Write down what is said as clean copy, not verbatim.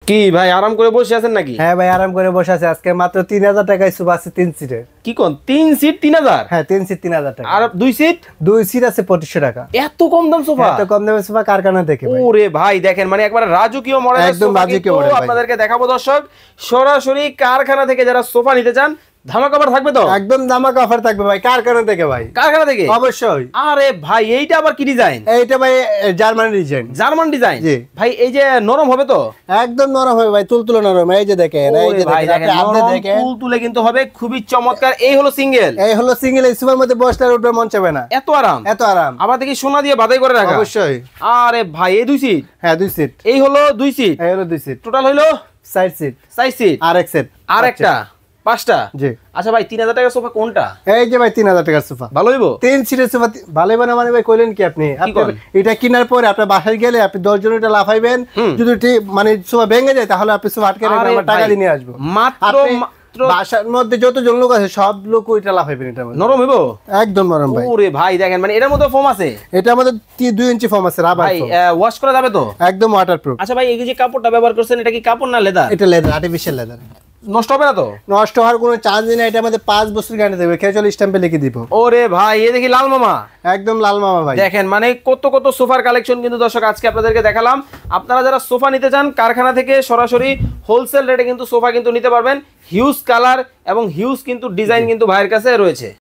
কি ভাই আরাম করে বসে আছেন নাকি? হ্যাঁ ভাই আরাম করে বসে আছে। আজকে মাত্র 3000 টাকায় সোফা আছে 3 সিটের। কি কোন 3 সিট 3000? হ্যাঁ 3 সিট 3000 টাকা। আর 2 সিট? 2 সিট আছে 2500 টাকা। এত কম দাম সোফা? এত কম দামে সোফা কারখানা থেকে ভাই। ওরে ভাই দেখেন মানে একবার রাজকীয় মডেলের একদম সোফা রাজকীয় কিন্তু মডেল ভাই। আপনাদেরকে দেখাবো দর্শক, সরাসরি কারখানা থেকে যারা সোফা নিতে চান ধামাকা অফার থাকবে তো? একদম ধামাকা অফার থাকবে ভাই কারখানা থেকে ভাই। কারখানা থেকে? অবশ্যই। আরে ভাই এইটা আবার কি ডিজাইন? এইটা ভাই জার্মান ডিজাইন। German design? জি। ভাই এই যে নরম হবে তো? একদম নরম হবে ভাই, তুলতুলে নরম। এই যে দেখেন, এই যে ভাই দেখেন, আপনি দেখেন তুলতুলে কিন্তু হবে, খুবই চমৎকার। এই হলো সিঙ্গেল? এই হলো সিঙ্গেল। এই সোফার মধ্যে বসলে আর উঠবে মন চাবে না। এত আরাম? এত আরাম। আবার দেখি সোনা দিয়ে বাধাই করে রাখা? অবশ্যই। আরে ভাই এই 2 সিট? হ্যাঁ 2 সিট। এই হলো 2 সিট? এই হলো 2 সিট। টোটাল হলো 4 সিট। 4 সিট। আর এক সেট। আর একটা 5টা? জি। আচ্ছা ভাই 3000 টাকার সোফা কোনটা? এই যে ভাই 3000 টাকার সোফা। ভালো হইবো? 3 সিটের সোফা ভালো হবে না মানে ভাই কইলেন কি আপনি? এটা কেনার পরে আপনার বাসায় গেলে আপনি 10 জন এটা লাফাইবেন। যদি মানে সোফা ভেঙে যায় তাহলে আপনি সোফা আটকে রাখবেন, আমরা টাকা দিয়ে নিয়ে আসবো। মাত্র বাসার মধ্যে যতজন লোক আছে সব লোক ওইটা লাফাইবেন। এটা নরম হইবো? একদম নরম ভাই। ওরে ভাই দেখেন মানে এটার মধ্যে ফোম আছে? এটা আমাদের 2 ইঞ্চি ফোম আছে, রাবার ভাই ফোম। ওয়াশ করা যাবে তো? একদম ওয়াটারপ্রুফ। আচ্ছা ভাই এই যে কাপড়টা ব্যবহার করছেন এটা কি কাপড় না লেদার? এটা লেদার, আর্টিফিশিয়াল লেদার। নষ্ট হবে না তো? নষ্ট হওয়ার কোনো চান্স নেই। এটা আমাদের 5 বছর গ্যারান্টি দেবে, খেজল স্ট্যাম্পে লিখে দিব। ওরে ভাই এই দেখি লাল মামা। একদম লাল মামা ভাই। দেখেন মানে কত কত সোফার কালেকশন কিন্তু দর্শক আজকে আপনাদেরকে দেখালাম। আপনারা যারা সোফা নিতে চান কারখানা থেকে সরাসরি হোলসেল রেটে কিন্তু সোফা কিন্তু নিতে পারবেন। হিউজ কালার এবং হিউজ কিন্তু ডিজাইন কিন্তু ভাইয়ের কাছে রয়েছে।